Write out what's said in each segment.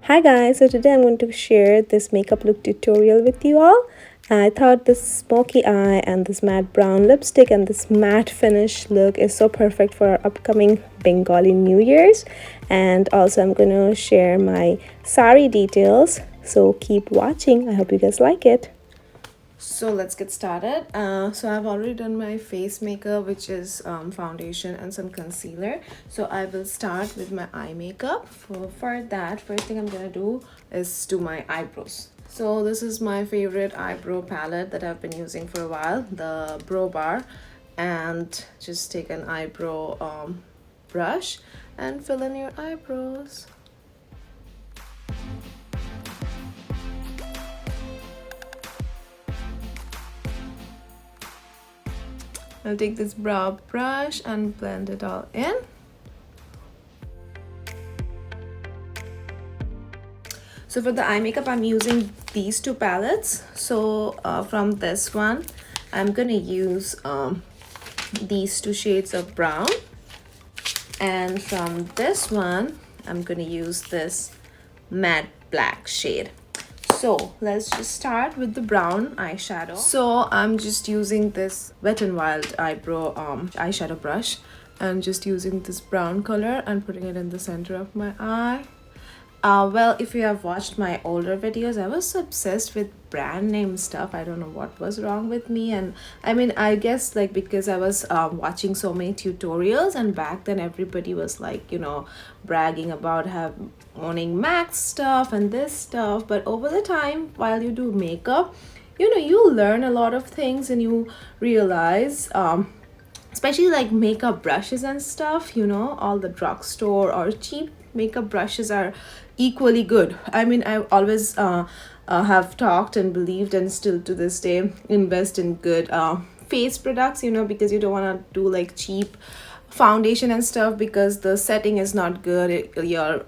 Hi guys, so today I'm going to share this makeup look tutorial with you all. I thought this smoky eye and this matte brown lipstick and this matte finish look is so perfect for our upcoming Bengali New Year's. And also I'm going to share my sari details, so keep watching. I hope you guys like it. So let's get started. So I've already done my face makeup, which is foundation and some concealer. So I will start with my eye makeup. For that, first thing I'm gonna do is do my eyebrows. So this is my favorite eyebrow palette that I've been using for a while, the Brow Bar. And just take an eyebrow brush and fill in your eyebrows. I'll take this brow brush and blend it all in. So for the eye makeup, I'm using these two palettes. So from this one, I'm gonna use these two shades of brown. And from this one, I'm gonna use this matte black shade. So let's just start with the brown eyeshadow. So I'm just using this Wet n Wild eyebrow eyeshadow brush and just using this brown color and putting it in the center of my eye. Well, if you have watched my older videos, I was obsessed with brand name stuff. I don't know what was wrong with me. And I mean, I guess like because I was watching so many tutorials, and back then everybody was like, you know, bragging about owning MAC stuff and this stuff. But over the time, while you do makeup, you know, you learn a lot of things and you realize especially like makeup brushes and stuff, you know, all the drugstore or cheap makeup brushes are equally good. I mean, I always have talked and believed and still to this day invest in good face products, you know, because you don't want to do like cheap foundation and stuff because the setting is not good. Your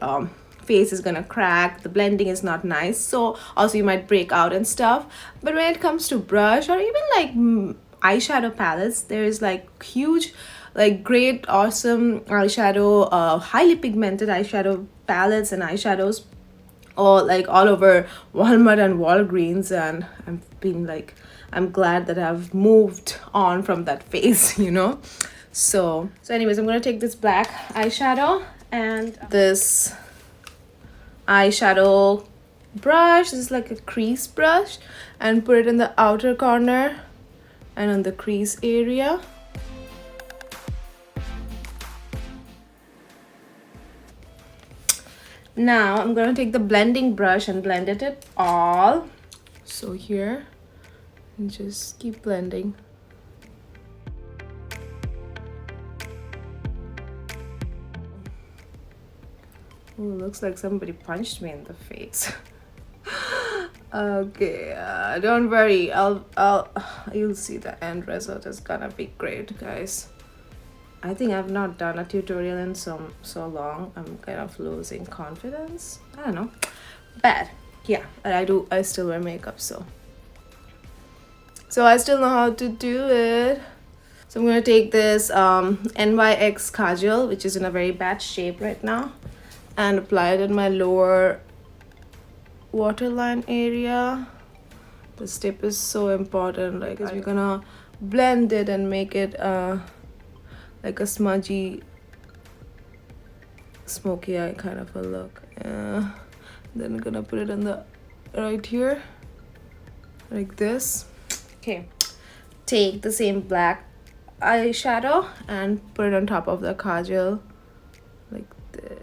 face is gonna crack, the blending is not nice, so also you might break out and stuff. But when it comes to brush or even like eyeshadow palettes, there is like huge, like great awesome eyeshadow highly pigmented eyeshadow palettes and eyeshadows all over Walmart and Walgreens. And I'm glad that I've moved on from that phase, you know. So anyways, I'm gonna take this black eyeshadow and this eyeshadow brush. This is like a crease brush, and put it in the outer corner and on the crease area. Now I'm gonna take the blending brush and blend it all. So here, and just keep blending. Oh, looks like somebody punched me in the face. Okay, don't worry. You'll see the end result is gonna be great, guys. I think I've not done a tutorial in so long. I'm kind of losing confidence. I don't know. Bad. Yeah, and I still wear makeup, so I still know how to do it. So I'm gonna take this NYX kajal, which is in a very bad shape right now, and apply it in my lower waterline area. This tip is so important, like we're gonna blend it and make it like a smudgy smoky eye kind of a look. Then I'm gonna put it in the right here like this. Okay, take the same black eyeshadow and put it on top of the kajal like this.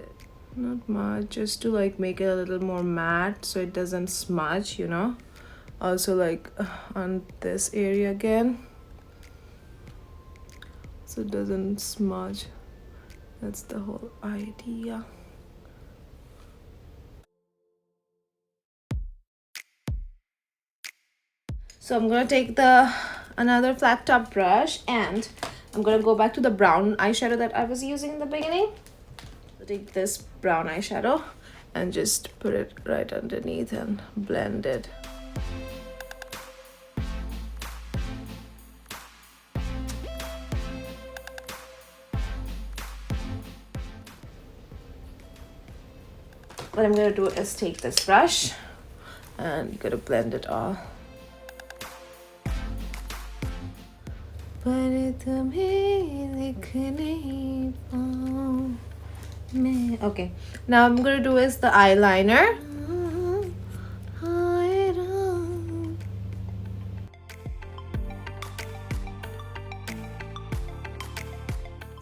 Not much, just to like make it a little more matte so it doesn't smudge, you know. Also like on this area again, so it doesn't smudge. That's the whole idea. So I'm gonna take another flat top brush and I'm gonna go back to the brown eyeshadow that I was using in the beginning. So take this brown eyeshadow and just put it right underneath and blend it. what I'm gonna do is take this brush and gonna blend it all. Okay, now I'm gonna do is the eyeliner.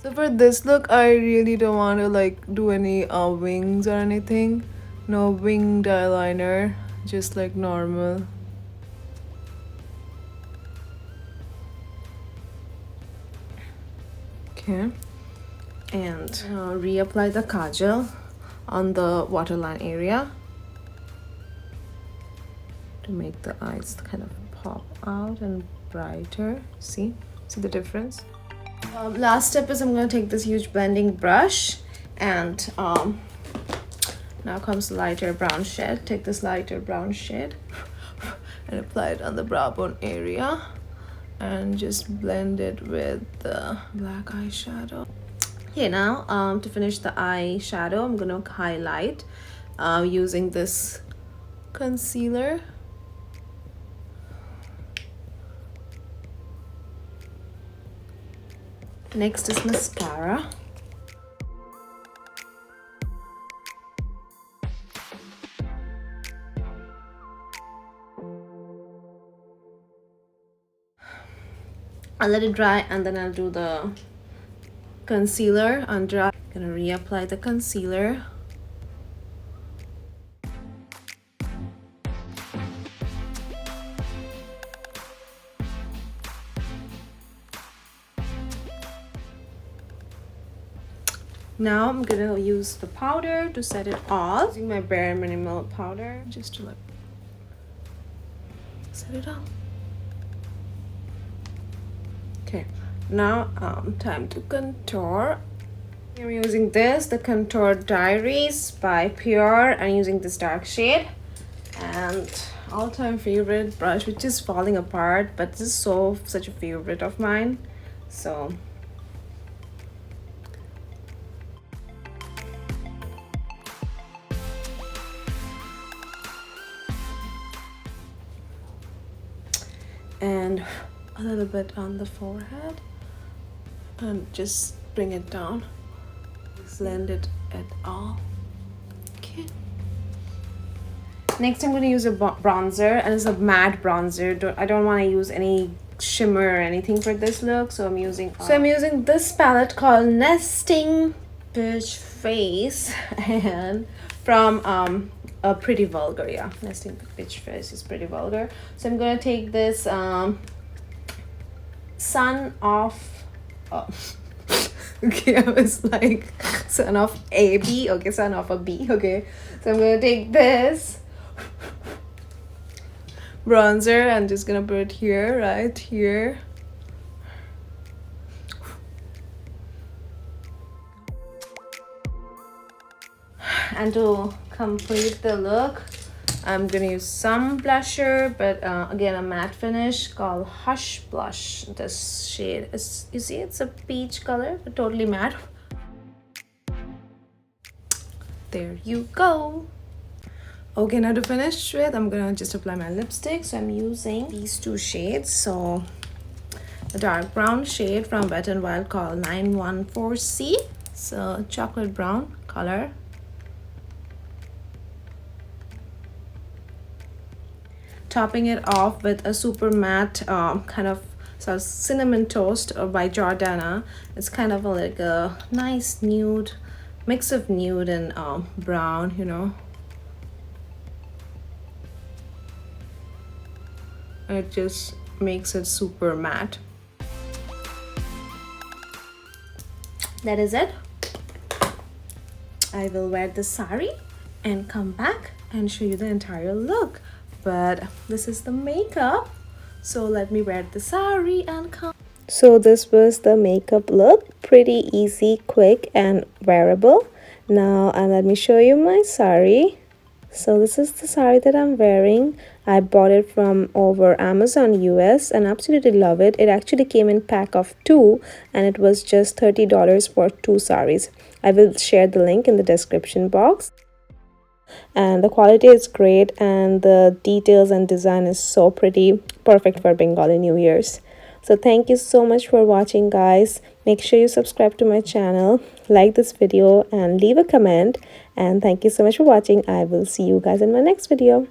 So for this look, I really don't want to like do any wings or anything. No winged eyeliner, just like normal. Okay, and reapply the kajal on the waterline area to make the eyes kind of pop out and brighter. See the difference? Last step is I'm going to take this huge blending brush and now comes the lighter brown shade. Take this lighter brown shade and apply it on the brow bone area and just blend it with the black eyeshadow. Okay, now to finish the eyeshadow, I'm going to highlight using this concealer. Next is mascara. I'll let it dry and then I'll do the concealer under. I'm gonna reapply the concealer. Now I'm gonna use the powder to set it off. Using my bare minimal powder just to like set it off. Okay, now time to contour. I'm using the Contour Diaries by Pure. I'm using this dark shade and all-time favorite brush, which is falling apart, but this is such a favorite of mine. So and a little bit on the forehead and just bring it down, blend it at all. Okay, next I'm going to use a bronzer, and it's a matte bronzer. I don't want to use any shimmer or anything for this look, so I'm using this palette called Nesting Bitch Face and from a Pretty Vulgar. Yeah, Nesting Bitch Face is Pretty Vulgar. So I'm gonna take this Son of okay, I was like son of a bee. Okay, son of a bee. Okay, so I'm gonna take this bronzer and just gonna put it here, right here. And to complete the look, I'm gonna use some blusher, but again a matte finish called Hush Blush. This shade is, you see, it's a peach color but totally matte. There you go. Okay, now to finish with, I'm gonna just apply my lipstick. So I'm using these two shades. So a dark brown shade from Wet n Wild called 914C. So chocolate brown color. Topping it off with a super matte kind of cinnamon toast by Jordana. It's kind of like a nice nude mix of nude and brown, you know. It just makes it super matte. That is it. I will wear the sari and come back and show you the entire look. But this is the makeup, so let me wear the sari and come. So this was the makeup look. Pretty easy, quick and wearable. Now let me show you my sari. So this is the sari that I'm wearing. I bought it from over Amazon US and absolutely love it. It actually came in pack of 2 and it was just $30 for 2 saris. I will share the link in the description box. and the quality is great, and the details and design is so pretty, perfect for Bengali New Year's. So thank you so much for watching, guys. Make sure you subscribe to my channel, like this video, and leave a comment. And thank you so much for watching. I will see you guys in my next video.